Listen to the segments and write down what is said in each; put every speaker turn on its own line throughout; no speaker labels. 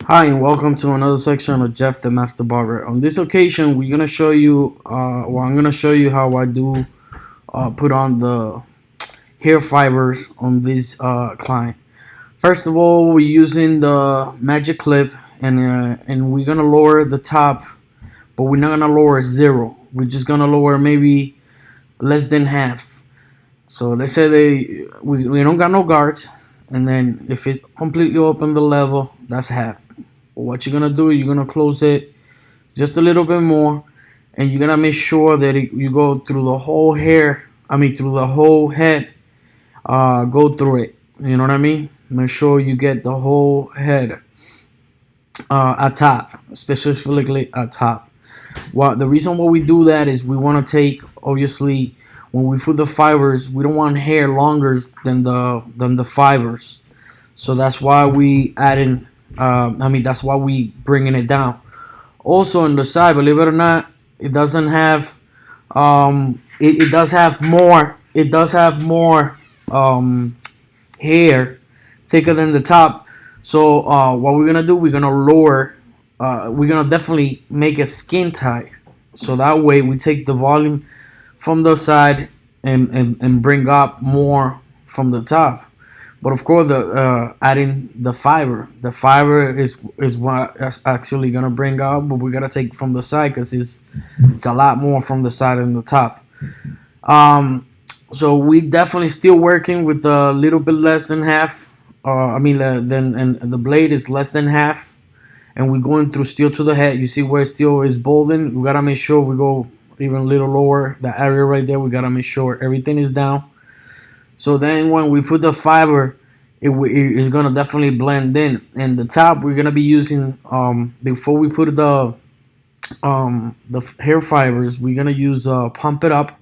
Hi and welcome to another section of Jeff the Master Barber. On this occasion, we're gonna show you, I'm gonna show you how I do put on the hair fibers on this client. First of all, we're using the magic clip, and we're gonna lower the top, but we're not gonna lower zero. We're just gonna lower maybe less than half. So let's say we don't got no guards, and then if it's completely open the level, that's half. What you're gonna do, you're gonna close it just a little bit more, and you're gonna make sure that you go through the whole hair. Through the whole head. Go through it. You know what I mean? Make sure you get the whole head at top, specifically at top. Well, the reason why we do that is we want to take, obviously, when we put the fibers, we don't want hair longer than the fibers. So that's why we add in. That's why we bringing it down. Also on the side, believe it or not, it doesn't have. It does have more. It does have more hair, thicker than the top. So what we're gonna do, we're gonna lower. We're gonna definitely make a skin tight. So that way we take the volume from the side and bring up more from the top. But of course, adding the fiber is what is actually gonna bring out. But we gotta take from the side because it's a lot more from the side than the top. So we definitely still working with a little bit less than half. And the blade is less than half, and we're going through steel to the head. You see where steel is bolding. We gotta make sure we go even a little lower. The area right there, we gotta make sure everything is down. So then when we put the fiber, it is going to definitely blend in. And the top we're going to be using, before we put the hair fibers, we're going to use Pump It Up.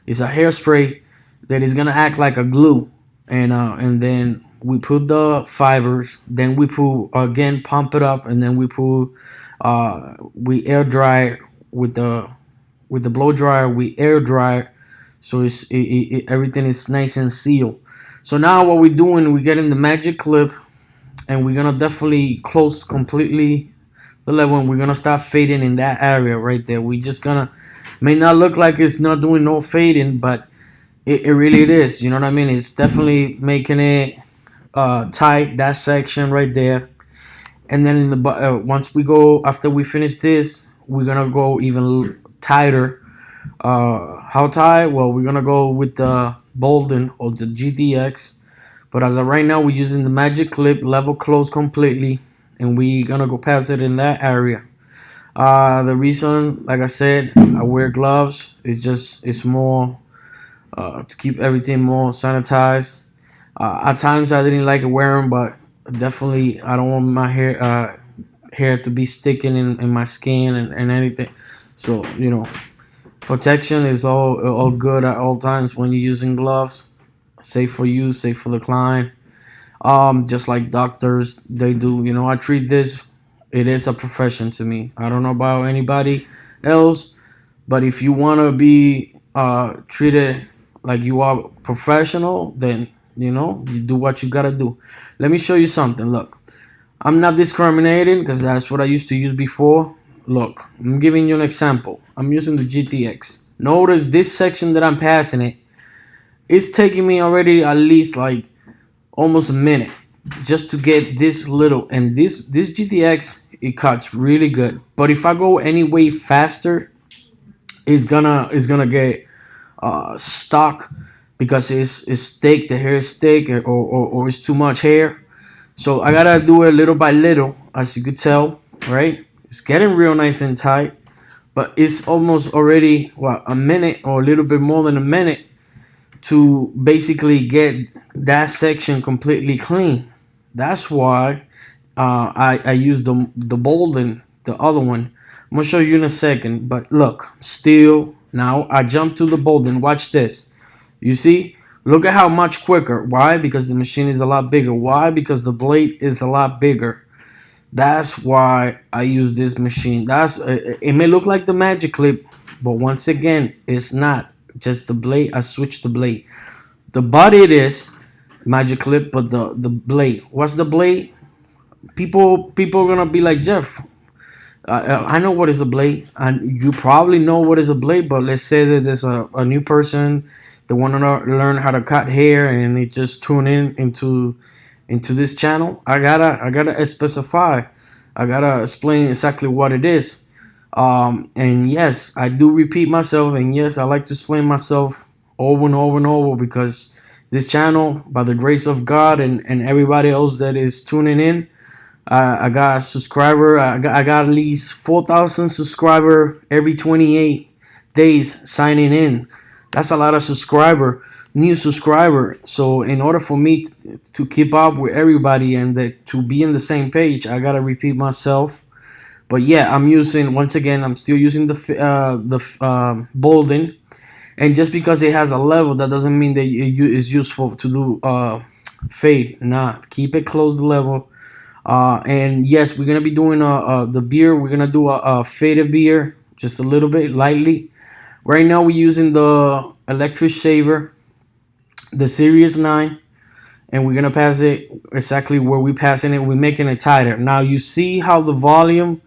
It's a hairspray that is going to act like a glue. And then we put the fibers, then we put, again, Pump It Up, and then we put, we air dry with the blow dryer, we air dry. So everything is nice and sealed. So now what we're doing, we're getting the magic clip, and we're gonna definitely close completely the level, and we're gonna start fading in that area right there. We just gonna, may not look like it's not doing no fading, but it really is. You know what I mean? It's definitely making it tight, that section right there. And then in the once we go, after we finish this, we're gonna go even tighter. How tight? Well, we're gonna go with the Bolden or the GTX, but as of right now, we're using the magic clip, level close completely, and we're gonna go past it in that area. The reason, like I said, I wear gloves. It's more to keep everything more sanitized. At times, I didn't like wearing, but definitely, I don't want my hair to be sticking in my skin and anything. So protection is all good at all times when you're using gloves. Safe for you, safe for the client. Just like doctors, they do. I treat this. It is a profession to me. I don't know about anybody else, but if you want to be treated like you are professional, then you do what you gotta do. Let me show you something. Look, I'm not discriminating because that's what I used to use before. Look, I'm giving you an example. I'm using the GTX. Notice this section that I'm passing it's taking me already at least like almost a minute just to get this little. And this GTX, it cuts really good. But if I go any way faster, it's gonna get stuck because it's thick. The hair is thick, or it's too much hair. So I gotta do it little by little, as you could tell, right? It's getting real nice and tight, but it's almost already a minute or a little bit more than a minute to basically get that section completely clean. That's why I use the Bolden, the other one. I'm gonna show you in a second, but look, still now I jump to the Bolden. Watch this. You see? Look at how much quicker. Why? Because the machine is a lot bigger. Why? Because the blade is a lot bigger. That's why I use this machine. It may look like the magic clip, but once again, it's not. Just the blade. I switched the blade. The body it is magic clip, but the blade. What's the blade? people are gonna be like, Jeff, I know what is a blade, and you probably know what is a blade. But let's say that there's a new person that want to learn how to cut hair, and they just tune in into this channel. I gotta specify. I gotta explain exactly what it is. And yes, I do repeat myself, and yes, I like to explain myself over and over and over, because this channel, by the grace of God and everybody else that is tuning in, I got a subscriber. I got at least 4,000 subscriber every 28 days signing in. That's a lot of new subscriber. So in order for me to keep up with everybody and to be in the same page, I gotta repeat myself. But yeah, I'm still using the Bolden. And just because it has a level, that doesn't mean that it is useful to do fade. Nah, keep it close to level. And yes, we're gonna be doing the beer. We're gonna do a faded beer, just a little bit lightly. Right now, we're using the electric shaver, the Series 9, and we're gonna pass it exactly where we're passing it. We're making it tighter. Now you see how the volume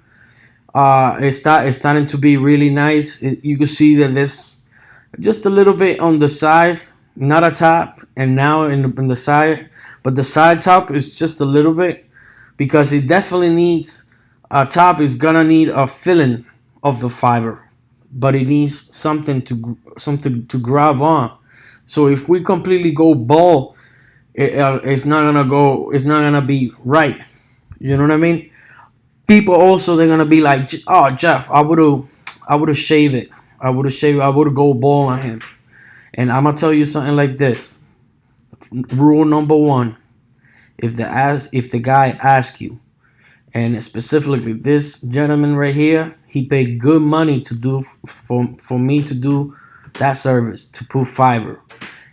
is starting to be really nice. You can see that there's just a little bit on the sides, not a top, and now in the side, but the side top is just a little bit, because it definitely needs a top. Is gonna need a filling of the fiber, but it needs something to grab on. So if we completely go bald, it's not gonna be right. You know what I mean? People also, they're gonna be like, oh, Jeff, I would've shaved it. I would've go bald on him. And I'm gonna tell you something like this. Rule number one: if the guy asks you, and specifically this gentleman right here, he paid good money to do for me to do that service, to put fiber.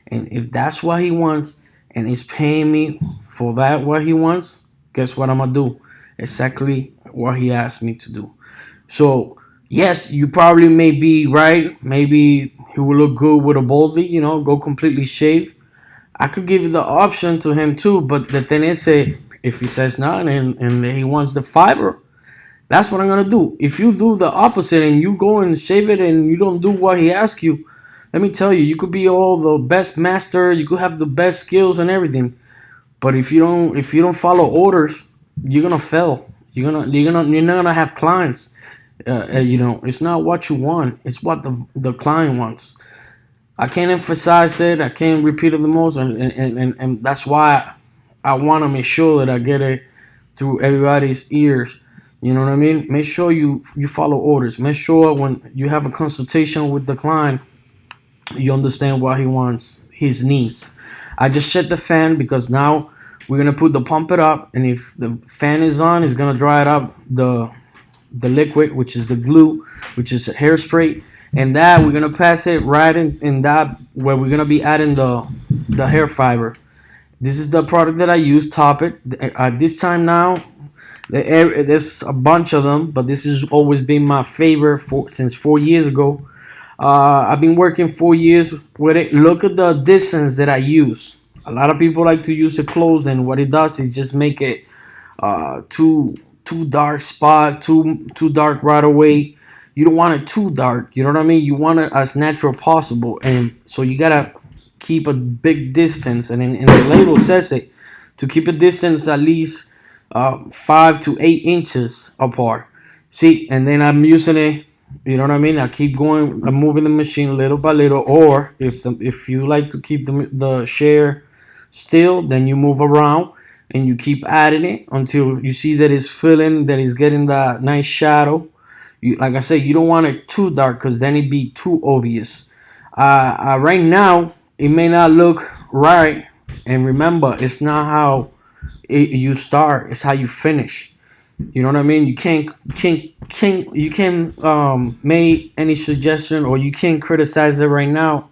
And if that's what he wants, and he's paying me for that what he wants, guess what I'm gonna do? Exactly what he asked me to do. So yes, you probably may be right. Maybe he will look good with a baldy, go completely shave. I could give the option to him too, but the thing is, if he says no and he wants the fiber, that's what I'm gonna do. If you do the opposite and you go and shave it and you don't do what he asks you, let me tell you, you could be all the best master, you could have the best skills and everything, but if you don't follow orders, you're gonna fail. You're not gonna have clients. It's not what you want; it's what the client wants. I can't emphasize it. I can't repeat it the most, and that's why I want to make sure that I get it through everybody's ears. You know what I mean? Make sure you follow orders. Make sure when you have a consultation with the client, you understand what he wants, his needs. I just shut the fan because now we're gonna put the pump it up, and if the fan is on, it's gonna dry it up the liquid, which is the glue, which is hairspray, and that we're gonna pass it right in that where we're gonna be adding the hair fiber. This is the product that I use, Top It. At this time now, there's a bunch of them, but this has always been my favorite since 4 years ago. I've been working 4 years with it. Look at the distance that I use. A lot of people like to use it close, and what it does is just make it too dark spot, too dark right away. You don't want it too dark. You know what I mean? You want it as natural possible, and so you gotta keep a big distance. And the label says it to keep a distance at least 5 to 8 inches apart. See, and then I'm using it. You know what I mean? I keep going. I'm moving the machine little by little. Or if you like to keep the share still, then you move around and you keep adding it until you see that it's filling, that it's getting that nice shadow. Like I said, you don't want it too dark because then it'd be too obvious. Right now, it may not look right. And remember, it's not how you start; it's how you finish. You know what I mean? You can't make any suggestion, or you can't criticize it right now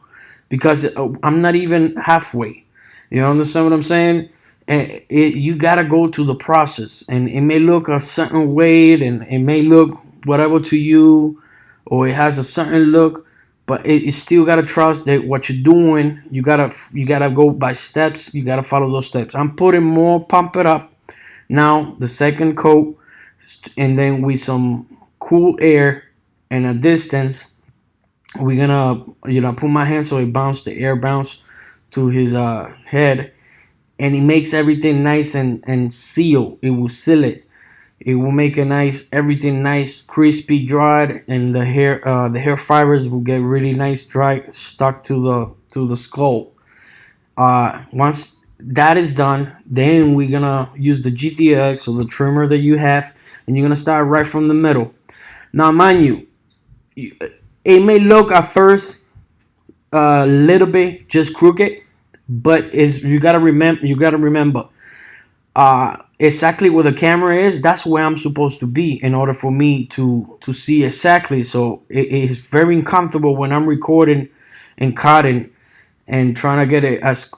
because I'm not even halfway. You understand what I'm saying? And you gotta go to the process, and it may look a certain way, and it may look whatever to you, or it has a certain look, but you still gotta trust that what you're doing. You gotta go by steps. You gotta follow those steps. I'm putting more pump it up Now the second coat, and then with some cool air and a distance, we're gonna put my hand so it bounce the air bounce to his head, and it makes everything nice and seal. It will seal it. It will make it nice, everything nice, crispy, dried, and the hair fibers will get really nice, dry, stuck to the skull. Once that is done, then we're gonna use the GTX or the trimmer that you have, and you're gonna start right from the middle. Now, mind you, it may look at first a little bit just crooked, but is you gotta remember exactly where the camera is. That's where I'm supposed to be in order for me to see exactly. So it is very uncomfortable when I'm recording and cutting and trying to get it as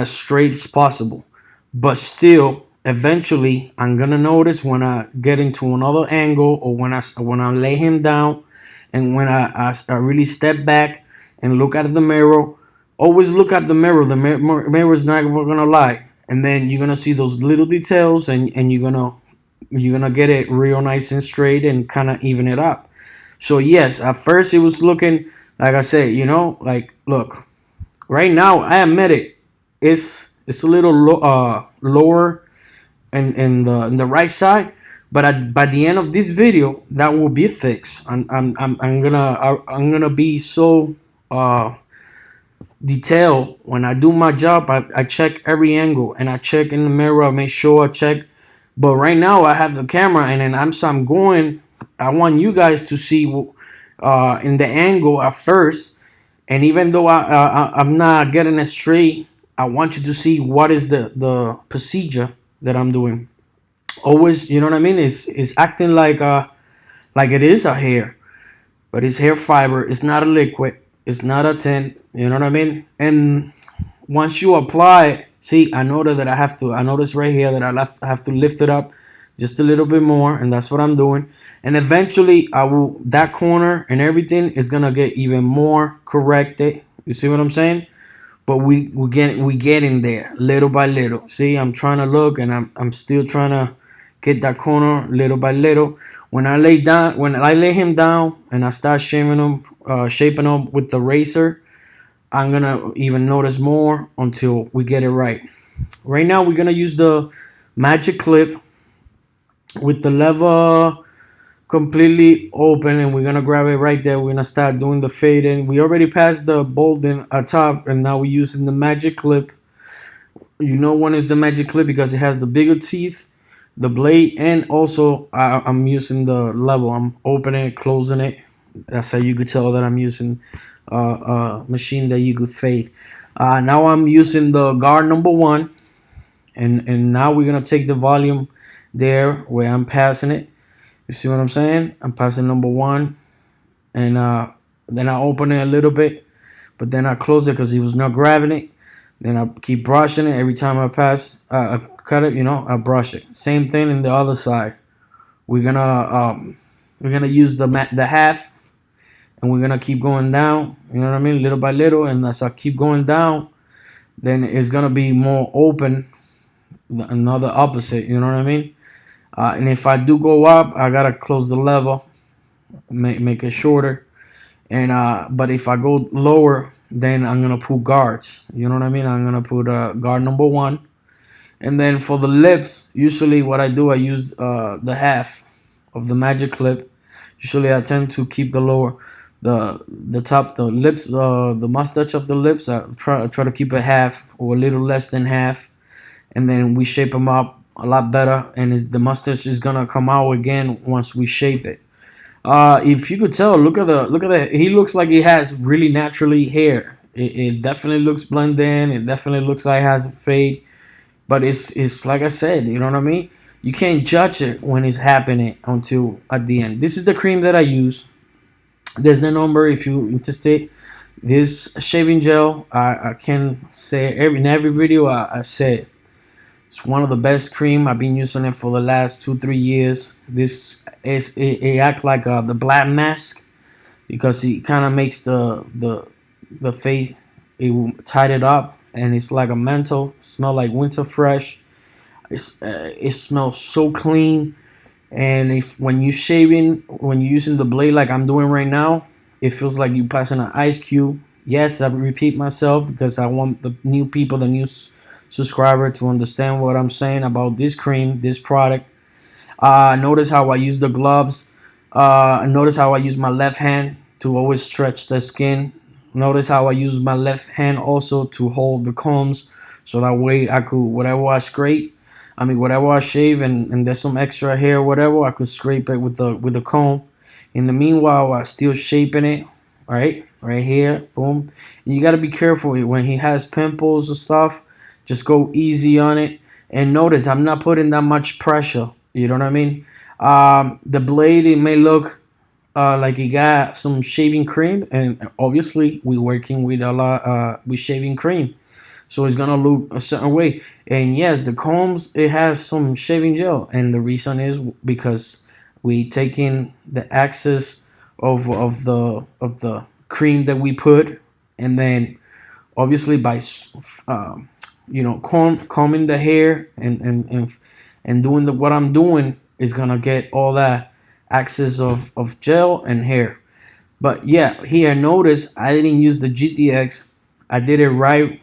straight as possible. But still, eventually, I'm gonna notice when I get into another angle, or when I lay him down, and when I really step back and look at the mirror. Always look at the mirror. The mirror is not gonna lie, and then you're gonna see those little details, and you're gonna get it real nice and straight and kind of even it up. So yes, at first it was looking like I said, like look. Right now, I admit it. It's a little lower in the right side, but by the end of this video, that will be fixed. I'm gonna be so detailed when I do my job. I check every angle, and I check in the mirror. I make sure I check. But right now, I have the camera, and then I'm going. I want you guys to see in the angle at first. And even though I'm not getting it straight, I want you to see what is the procedure that I'm doing. Always, you know what I mean? It's acting like it is a hair, but it's hair fiber. It's not a liquid. It's not a tint. You know what I mean? And once you apply it, see, I notice that I notice right here that I have to lift it up just a little bit more, and that's what I'm doing. And eventually that corner and everything is gonna get even more corrected. You see what I'm saying? But we getting there little by little. See, I'm trying to look, and I'm still trying to get that corner little by little. When I lay him down and I start shaping him with the razor, I'm gonna even notice more until we get it right. Right now, we're gonna use the magic clip with the lever completely open, and we're gonna grab it right there. We're gonna start doing the fading. We already passed the bolding at top, and now we're using the magic clip. You know when it's the magic clip because it has the bigger teeth, the blade, and also I'm using the level. I'm opening it, closing it. That's how you could tell that I'm using a machine that you could fade. Now I'm using the guard number 1, and now we're gonna take the volume there where I'm passing it. You see what I'm saying? I'm passing number 1, and then I open it a little bit, but then I close it because he was not grabbing it. Then I keep brushing it every time I I cut it. I brush it. Same thing in the other side. We're gonna use the half, and we're gonna keep going down. You know what I mean? Little by little, and as I keep going down, then it's gonna be more open. Another opposite. You know what I mean? And if I do go up, I gotta close the lever, make it shorter. And but if I go lower, then I'm gonna put guards. You know what I mean? I'm gonna put guard number 1, and then for the lips, usually what I do, I use the half of the magic clip. Usually I tend to keep the lower, the top, the lips, the mustache of the lips. I try to keep it half or a little less than half, and then we shape them up a lot better, and the mustache is gonna come out again once we shape it. If you could tell, look at the he looks like he has really naturally hair. It definitely looks blended in. It definitely looks like it has a fade, but it's like I said, you know what I mean? You can't judge it when it's happening until at the end. This is the cream that I use. There's the number if you interested. This shaving gel, I can say in every video I say it's one of the best cream. I've been using it for the last 2-3 years. This is it act like the black mask because it kind of makes the face, it will tight it up, and it's like a menthol, smell like winter fresh. it smells so clean. And if when you shaving, when you're using the blade like I'm doing right now, it feels like you passing an ice cube. Yes, I repeat myself because I want the new people, the new subscriber, to understand what I'm saying about this cream, this product. Notice how I use the gloves. Notice how I use my left hand to always stretch the skin. Notice how I use my left hand also to hold the combs, so that way I could, whatever I scrape, I mean whatever I shave and there's some extra hair, whatever, I could scrape it with the comb. In the meanwhile, I still shaping it, right here, boom. And you gotta be careful when he has pimples and stuff. Just go easy on it. And notice I'm not putting that much pressure. You know what I mean? The blade, it may look like you got some shaving cream, and obviously we're working with a lot with shaving cream, so it's gonna look a certain way. And yes, the combs, it has some shaving gel, and the reason is because we taking the excess of the cream that we put, and then obviously by combing the hair and doing what I'm doing is gonna get all that excess of gel and hair. But yeah, here notice I didn't use the GTX. I did it right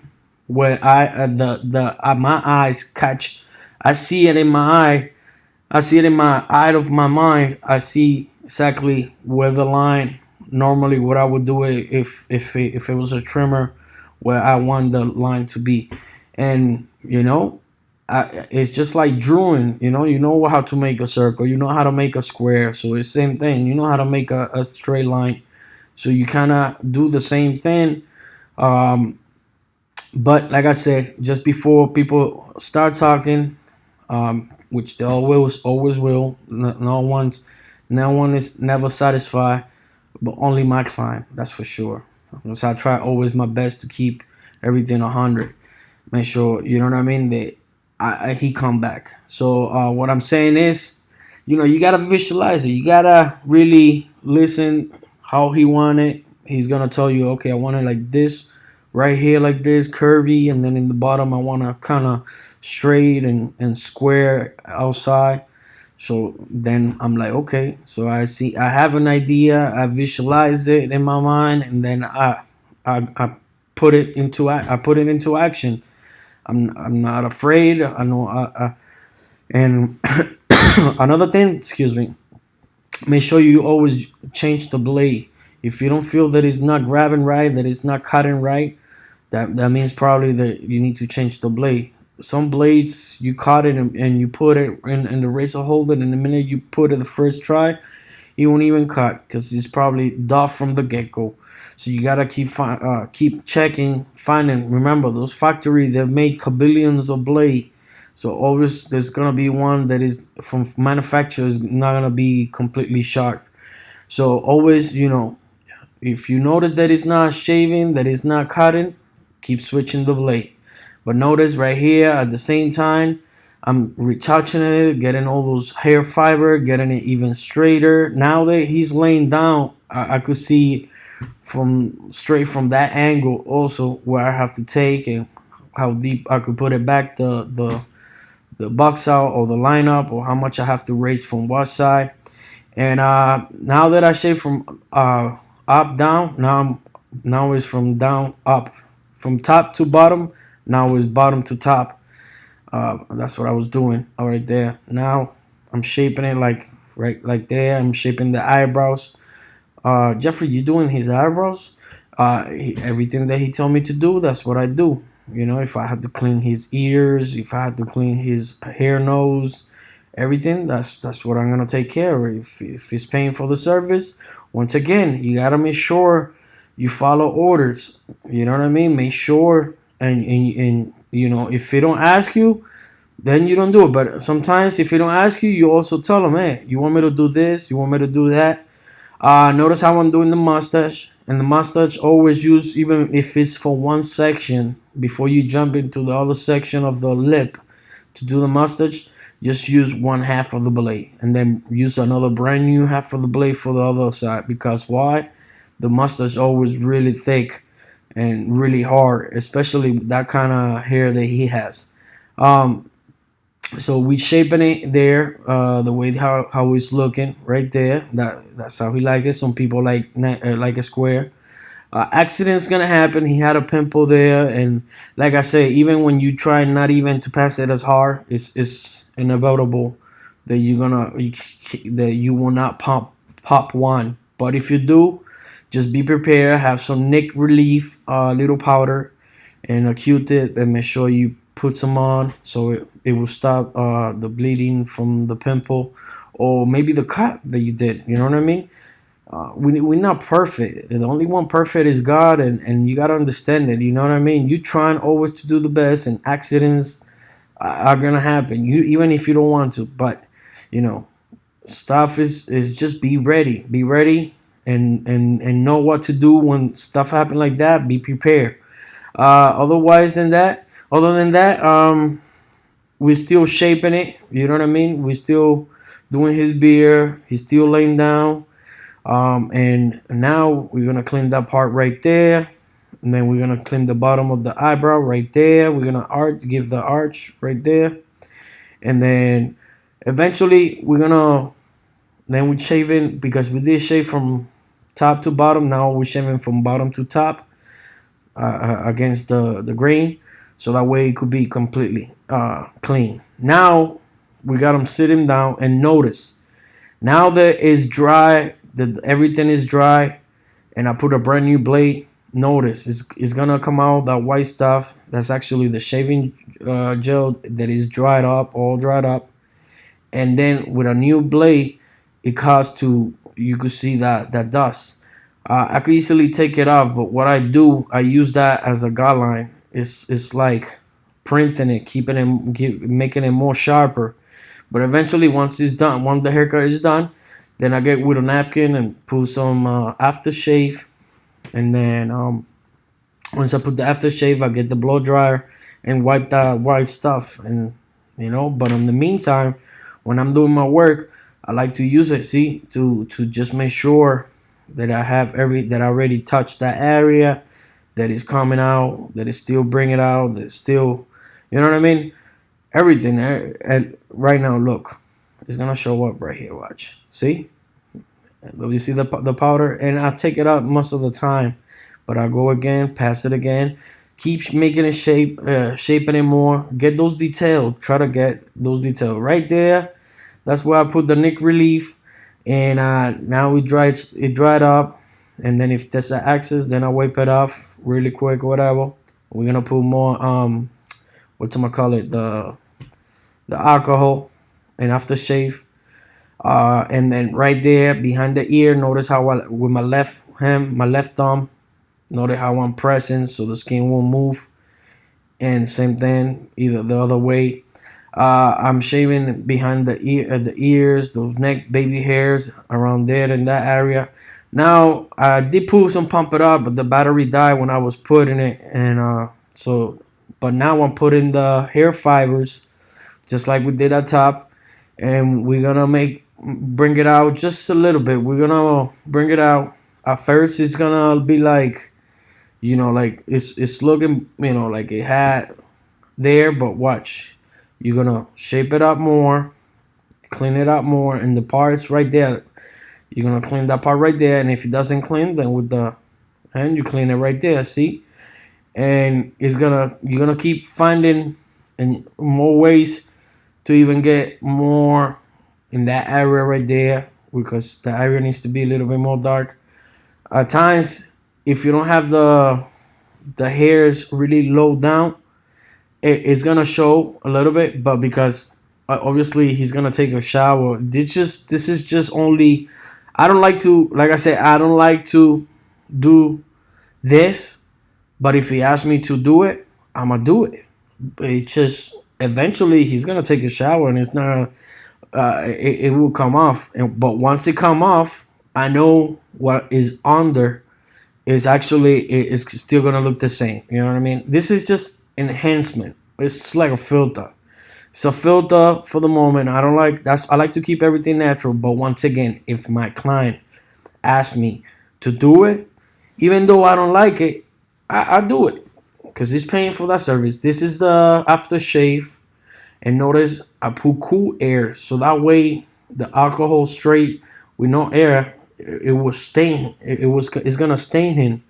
where my eyes catch. I see it in my eye. I see it in my eye of my mind. I see exactly where the line, normally what I would do it if it was a trimmer, where I want the line to be. And it's just like drawing. You know how to make a circle, you know how to make a square, so it's the same thing. You know how to make a straight line, so you kind of do the same thing. But like I said, just before people start talking, which they always will, no one is never satisfied, but only my client, that's for sure. So I try always my best to keep everything 100. Make sure, you know what I mean, that he come back. So what I'm saying is, you gotta visualize it. You gotta really listen how he want it. He's gonna tell you, okay, I want it like this, right here like this, curvy, and then in the bottom I want to kind of straight and square outside. So then I'm like, okay, so I have an idea, I visualize it in my mind, and then I put it into action. I'm not afraid. I know. And another thing, excuse me, make sure you always change the blade. If you don't feel that it's not grabbing right, that it's not cutting right, that means probably that you need to change the blade. Some blades, you cut it and you put it in the razor holder, and the minute you put it the first try, it won't even cut because it's probably dull from the get-go. So you gotta keep checking, finding. Remember, those factory, they make billions of blade. So always there's gonna be one that is from manufacturer is not gonna be completely sharp. So always, if you notice that it's not shaving, that it's not cutting, keep switching the blade. But notice right here at the same time, I'm retouching it, getting all those hair fiber, getting it even straighter. Now that he's laying down, I could see straight from that angle also where I have to take and how deep I could put it back, the box out or the lineup, or how much I have to raise from what side. And now that I shave from up down, now it's from down up, from top to bottom. Now it's bottom to top. That's what I was doing right there. Now I'm shaping it like there. I'm shaping the eyebrows. Jeffrey, you doing his eyebrows? Everything that he told me to do, that's what I do. If I had to clean his ears, if I had to clean his hair, nose, everything, that's what I'm gonna take care of. If he's paying for the service, once again, you gotta make sure you follow orders. You know what I mean? Make sure, and if they don't ask you, then you don't do it. But sometimes if they don't ask you, you also tell them, hey, you want me to do this? You want me to do that? Notice how I'm doing the mustache. And the mustache, always use, even if it's for one section, before you jump into the other section of the lip to do the mustache, just use one half of the blade and then use another brand new half of the blade for the other side. Because why? The mustache always really thick and really hard, especially that kind of hair that he has. So we shaping it there, the way how it's looking right there. That's how he like it. Some people like a square. Accident's gonna happen. He had a pimple there, and like I say, even when you try not even to pass it as hard, it's inevitable that that you will not pop one. But if you do, just be prepared. Have some nick relief, little powder, and a Q-tip, and make sure you put some on so it will stop the bleeding from the pimple or maybe the cut that you did. You know what I mean? We're not perfect. The only one perfect is God, and you gotta understand it. You know what I mean? You trying always to do the best, and accidents are gonna happen. You even if you don't want to, but you know, stuff is just be ready, and know what to do when stuff happen like that. Be prepared. Other than that, we're still shaping it. You know what I mean? We're still doing his beard. He's still laying down. And now we're gonna clean that part right there, and then we're gonna clean the bottom of the eyebrow right there. We're gonna give the arch right there, and then eventually we're shaving because we did shave from top to bottom. Now we're shaving from bottom to top against the grain, so that way it could be completely clean. Now we got him sitting down, and notice now that it's dry, that everything is dry, and I put a brand new blade. Notice it's gonna come out that white stuff. That's actually the shaving gel that is all dried up. And then with a new blade, it caused to you could see that dust. I could easily take it off, but what I do, I use that as a guideline. It's like printing it, making it more sharper. But eventually, once it's done, once the haircut is done, then I get with a napkin and put some aftershave, and then once I put the aftershave, I get the blow dryer and wipe that white stuff, and But in the meantime, when I'm doing my work, I like to use it, see, to just make sure that I already touched that area, that is coming out, that is still bringing it out, that still, you know what I mean? Everything. And right now, look, it's gonna show up right here. Watch, see? You see the powder, and I take it out most of the time, but I go again, pass it again, keep making it shaping it more. Get those details. Try to get those details right there. That's where I put the nick relief, and now it dried up, and then if there's an excess, then I wipe it off really quick, whatever. We're gonna put more whatchamacallit, the alcohol and aftershave. And then right there behind the ear, notice how with my left thumb, notice how I'm pressing so the skin won't move. And same thing, either the other way. I'm shaving behind the ears, those neck baby hairs around there in that area. Now I did put some pump it up, but the battery died when I was putting it, and but now I'm putting the hair fibers, just like we did at top, and we're gonna bring it out just a little bit. We're gonna bring it out. At first, it's gonna be like, like it's looking, like it had there, but watch. You're gonna shape it up more, clean it up more, and the parts right there, you're gonna clean that part right there. And if it doesn't clean, then with the hand, you clean it right there. See, and you're gonna keep finding and more ways to even get more in that area right there, because the area needs to be a little bit more dark. At times, if you don't have the hairs really low down, it's gonna show a little bit, but because obviously he's gonna take a shower. This is just only. I don't like to, like I said, I don't like to do this, but if he asks me to do it, I'm gonna do it. It's just eventually he's gonna take a shower, and it's not. It will come off, but once it come off, I know what is under is still gonna look the same. You know what I mean? This is just enhancement. It's like a filter. It's a filter for the moment. I like to keep everything natural, but once again, if my client asks me to do it, even though I don't like it, I do it because he's paying for that service. This is the aftershave. And notice I put cool air, so that way the alcohol straight with no air, it will stain. It's gonna stain him.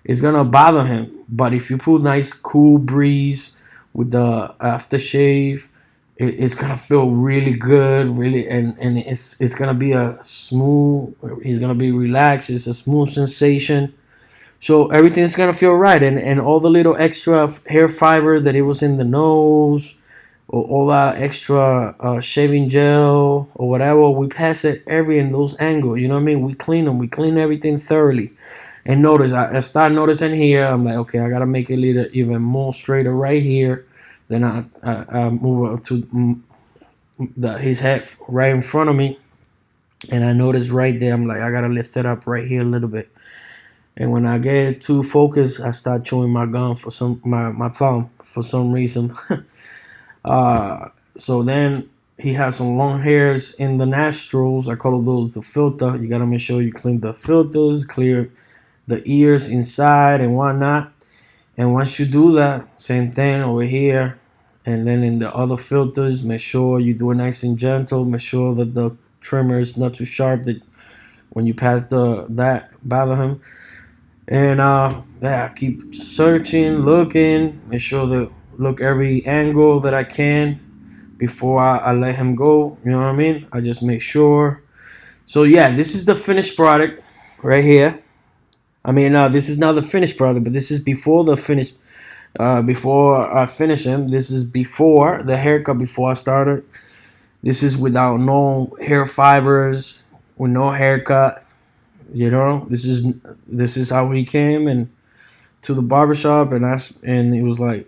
It's gonna bother him. But if you put nice cool breeze with the aftershave, it's gonna feel really good, really, and it's gonna be a smooth. He's gonna be relaxed. It's a smooth sensation. So everything's gonna feel right, and all the little extra hair fiber that it was in the nose, or all that extra shaving gel or whatever, we pass it every in those angles. You know what I mean? We clean them. We clean everything thoroughly. And notice, I start noticing here. I'm like, okay, I gotta make it a little even more straighter right here. Then I move up to his head right in front of me, and I notice right there. I'm like, I gotta lift it up right here a little bit. And when I get too focused, I start chewing my gum for my thumb for some reason. So then he has some long hairs in the nostrils. I call those the filter. You gotta make sure you clean the filters, clear the ears inside and whatnot. And once you do that, same thing over here. And then in the other filters, make sure you do it nice and gentle. Make sure that the trimmer is not too sharp, that when you pass that bother him. And yeah, keep searching, looking, make sure to look every angle that I can before I let him go. You know what I mean? I just make sure. So yeah, this is the finished product right here. I mean, this is not the finished product, but this is before the finished. Before I finish him, this is before the haircut. Before I started, this is without no hair fibers, with no haircut. You know, this is how he came and to the barbershop and asked, and it was like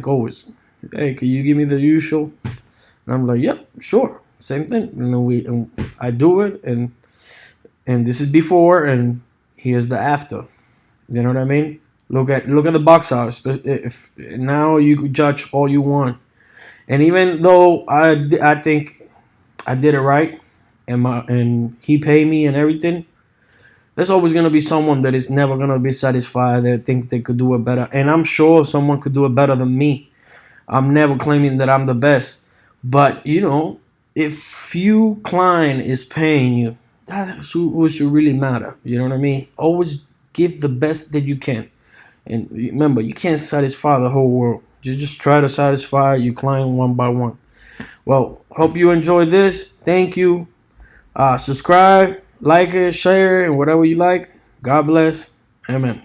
always, hey, can you give me the usual? And I'm like, yep, sure, same thing. And then I do it, and this is before, and here's the after. You know what I mean? Look at the box office. If now you could judge all you want, and even though I think I did it right, and he paid me and everything, there's always going to be someone that is never going to be satisfied. They think they could do it better. And I'm sure someone could do it better than me. I'm never claiming that I'm the best. But, you know, if you client is paying you, that's what should really matter. You know what I mean? Always give the best that you can. And remember, you can't satisfy the whole world. You just try to satisfy your client one by one. Well, hope you enjoyed this. Thank you. Subscribe. Like it, share, and whatever you like. God bless. Amen.